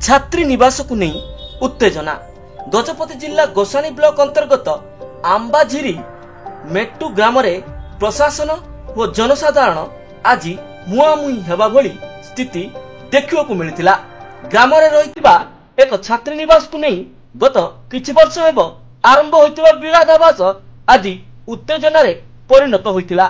छात्री निवास को नहीं उत्तेजना। गजपति जिला गोसाणी ब्लॉक अंतर्गत आंबाझिरी मेट्टू ग्राम रे प्रशासन व जनसाधारण आज मुहांमुही हेबा भली स्थिति देखिबा को मिलिथिला। ग्राम रे रहितबा एक छात्री निवास को नहीं गत किछि वर्ष हेबो आरंभ होइतबा विवादाभास आज उत्तेजना रे परिणत होइतिला।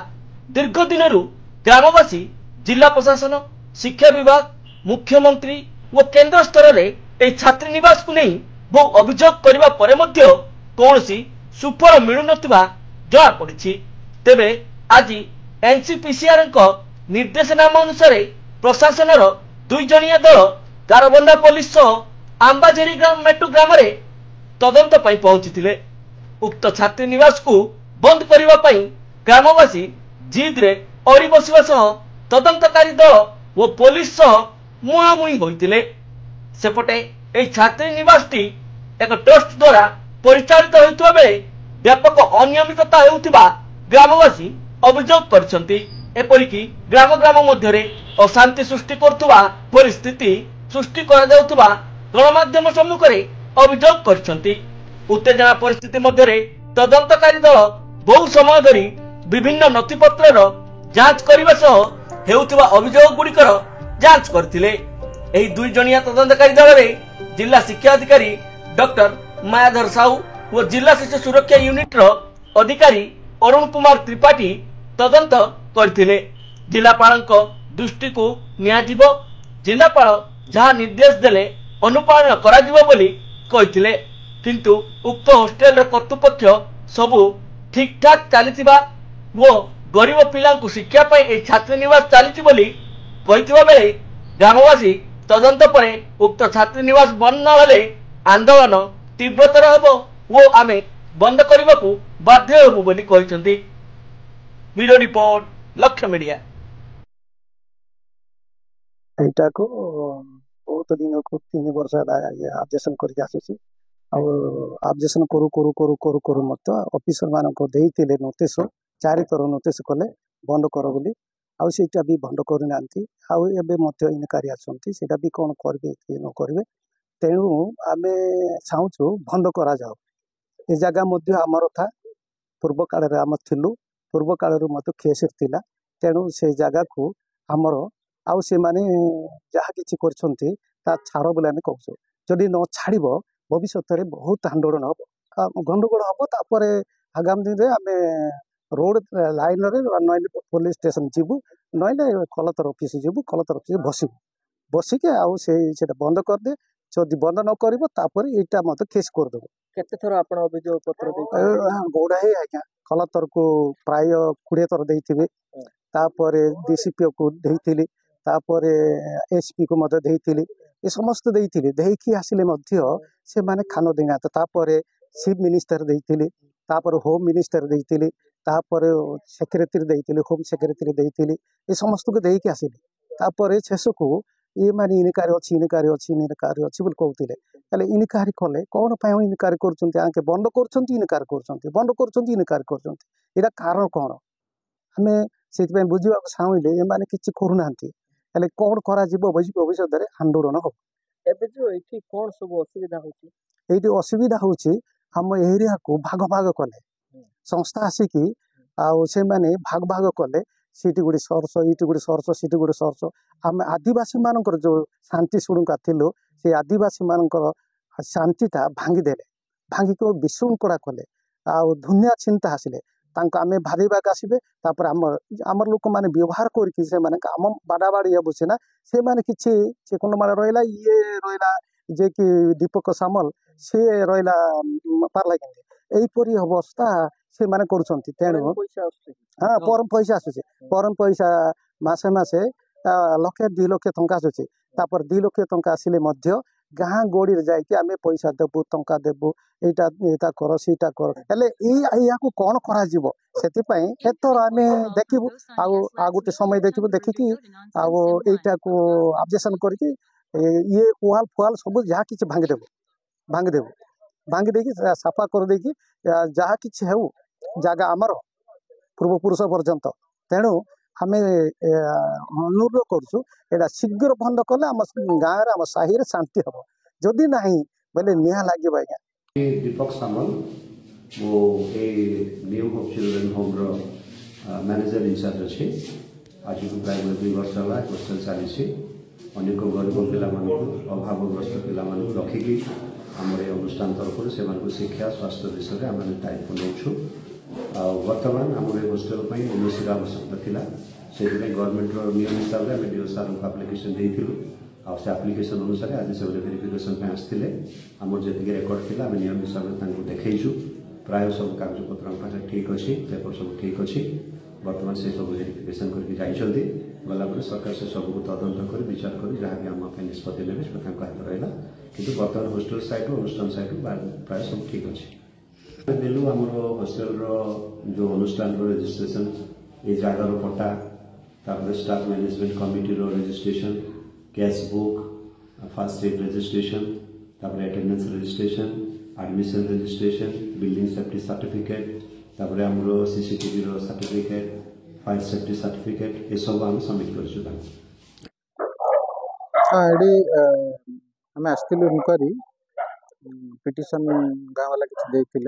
दीर्घ दिनरु ग्रामवासी जिला प्रशासन, शिक्षा विभाग, मुख्यमंत्री व केंद्र स्तर रे ए छात्री निवास को नहीं बहु अभियोग करबा परे मध्य कोनसी सुफल मिलु नथिबा जଣା पड़िछि। तेबे आज एनसीपीसीआर को निर्देशनामा अनुसार प्रशासन रो 2 जणिया दल गारबंदा पुलिस सह आंबाझेरी मेट्टू ग्राम रे तदंत पई पहुंचीथिले। उक्त छात्री निवास को बंद करबा पई ग्रामवासी जिद रे अड़ी बसिबा सह तदंतकारी दल व पुलिस सह मुहांमुही होइतिले। सेपटे ए छात्री निवासटी एक ट्रस्ट द्वारा परिचालित होइतबा बेले व्यापक अनियमितता हेउथिबा ग्रामवासी अभियोग करछन्ति। एपरिकी ग्राम ग्राम मध्यरे अशांति सृष्टि करथुबा परिस्थिति सृष्टि करा जाउथुबा गणमाध्यम सम्मुख रे अभियोग करछन्ति। उत्तेजना परिस्थिति मध्यरे तदंतकारी दल बहु समय धरी विभिन्न नथिपत्रर जांच करबा सह हेउथिबा अभियोग गुड़िकर जांच करथिले। एही 2 जणिया तदंतकारी दल रे जिला शिक्षा अधिकारी डॉक्टर मायाधर साहू व जिला शिशु सुरक्षा यूनिट रो अधिकारी अरुण कुमार त्रिपाठी तदंत करथिले। जिलापालଙ୍କ दृष्टि को नियाजिबो, जिलापाल जहा निर्देश देले अनुपालन कराजिबो बोली कहिथिले। किंतु उक्त हॉस्टेल रो कर्तृपक्ष सबु ठीक ठाक चलीथिबा वो गरीब पिला को शिक्षा पाई ए छात्री निवास चलीछि बोली कहिथिबा बेले ग्रामवासी तदंत परे उक्त छात्री निवास बंद न हेले आंदोलन तीव्रतर हेबो वो आमे बंद करबाकू बाध्य हेबो बोली कहिसंती। वीडियो रिपोर्ट लक्ष्य मीडिया। एटा को बहुत दिन को 3 वर्ष ऑब्जेक्शन करके आसी ऑब्जेक्शन करू करू करू करू करू मत ऑफिसर मान को देइतिले नोटिस 4 थर नोटिस कले बंद कर बोली आउ सेटा भी बंद करू नांती आउ एबे मत इनकारी आछंती सेटा भी कोन करबे कि न करबे तेणु आमे चाहूछु बंद करा जाओ। ए जगह मध्य हमर था पूर्व काल रे हम थिलु पूर्व काल रे मत केस थिला तेणु से जगह को हमर आउ से माने जहा किछि करछंती ता छाड़ बोले आमे कहू जदि न छाड़िबो भविष्य में बहुत आंदोलन हम गंडगोल हम तापर आगामी दिन में आम रोड लाइन रे पुलिस स्टेशन जीवु नईले कलतर ऑफिस जीवु कलतर ऑफिस बसबू बसिके आउ से बंद कर दे जदि बंद न करिवो तापर एटा मत केस कर देबो। केते थरो आपण अभियोग पत्र गोड़ाई आज्ञा कलतर को प्राय 20 थर देइथिबे तापर डीसीपी को देइथिली तापर एसपी को मत देइथिली ए समस्त देइथिली देइखि आसिले मध्य से माने खान देना तापर चीफ मिनिस्टर देइथिली तापर होम मिनिस्टर देइथिली तापर सेक्रेटरी देइथिली होम सेक्रेटरी देइथिली ए समस्त को देइखि आसिले तापर शेष को ये माने इनकारी अछि इनकारी अछि इनकारी अछि बोल कहउतिले ताले इनकारी कले कोन पाय इनकारी करचंती आके बंद करचंती इनकारी करचंती बंद करचंती इनकारी करचंती एरा कारण कोन हमें सेति पे बुझिबा साउइले ए माने किछि करू नांती ताले कोन करा जिवो भविष्य रे आंदोलन हो। एबे जो एठी कोन सब असुविधा होची एठी असुविधा होची हम एरिया को भाग भाग कले संस्था आसिकी आउ से माने भाग भाग कले सीटी गुडी सरस इटी गुडी सरस सीटी गुडी सरस हम आदिवासी मानकर जो शांति सुणुका थिलो से आदिवासी मानकर शांतिटा भांगी देले भांगी को विशृंखला कले आउ दुनिया चिंता आसिले तांको आमे भारीबाक आसीबे तापर हमर लोक माने व्यवहार करके से माने हम बाडाबाड़ी हेबो सेना से माने किछि से कोन माने रहला ये रहला जे कि दीपक सामल से रहला पारला केंदे एई परी अवस्था से माने करूछंती तेणु हां परम पैसा आसुचे परम पैसा मासे मासे लक्षे 2 लाख टंका आसुचे तापर 2 लाख टंका आसिले मध्य गाँ गोड़ी रे जाय कि आमे पैसा देबु टंका देबु एटा एटा कर सीटा कर हेले या को कोन करा जीवो सेति पई एतर आमे देखिबु आ गुटे समय देखिबु देखि कि आ एटा को ऑब्जेक्शन करके ये वाल फाल सब जहा किछ भांग देबु साफा कर दे कि जहा किछ हेउ जागा हमर पूर्व पुरुष पर्यंत तेणु आमे अनुरोध करूँ एटा शीघ्र बंद कले आम गाँव आम साहि शांति हम जदि ना बोले निआ लगे आज्ञा दीपक सामल वो a new hope children home रो मैनेजर इंचार्ज अच्छे आज को प्राय 2 वर्ष है होस्टेल चली अनेक गरीब पिला अभावग्रस्त पिला रखिकी आम ये अनुष्ठान तरफ से शिक्षा स्वास्थ्य विषय में आम दायित्व नौछू बर्तमान आम होस्टेल एनओसी आवश्यकता था से गवर्नमेंट नियम हिसाब से डीओ सार को आप्लिकेसन देलु से आप्लिकेसन अनुसार आज से भेरिफिकेसन आसते आम जी रेकर्ड थी आम नियम हिसाब से देखु प्राय सब कागजपत्र ठीक अच्छे पेपर सब ठीक अच्छे बर्तमान से सब भेरिफिकेसन करके गला सरकार से सबको तदंत कर विचार कर जहाँ भी आम निष्पत्ति ने हाथ रहा कि बर्तमान होस्टेल साइड अनुष्ठान साइड प्राय सब ठीक अच्छे देलु आम होस्टेल जो अनुष्ठान रजिस्ट्रेशन ये जगार पट्टा staff management committee registration cash book first aid registration attendance registration admission registration building safety certificate आमर CCTV certificate fire safety certificate ये सब आम सबमिट कर आम आसलु इनक्वारी पिटिशन गाँव वाला किसी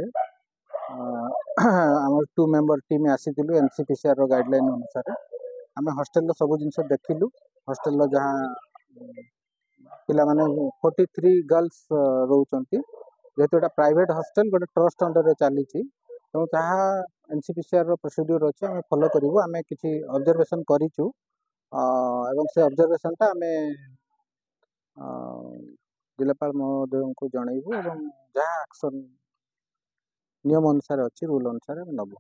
आम 2 मेंबर टीम आसीलु एनसीपीसीआर गाइडलाइन अनुसार आम हॉस्टल सब जिन देखिलु हॉस्टल जहाँ पिला माने 43 गर्ल्स रोचंती जेहेतु एटा प्राइवेट हॉस्टल गोटे ट्रस्ट अंडर चली तेणु जहाँ एनसीपीसीआर प्रोसीड्यूर अच्छे आम फॉलो करूँ आम किसी ऑब्जर्वेशन करूँ एवं से ऑब्जर्वेशन टा आम जिलापाल महोदय को जनइबू और जहाँ एक्शन नियम अनुसार अच्छी रूल अनुसार नबू।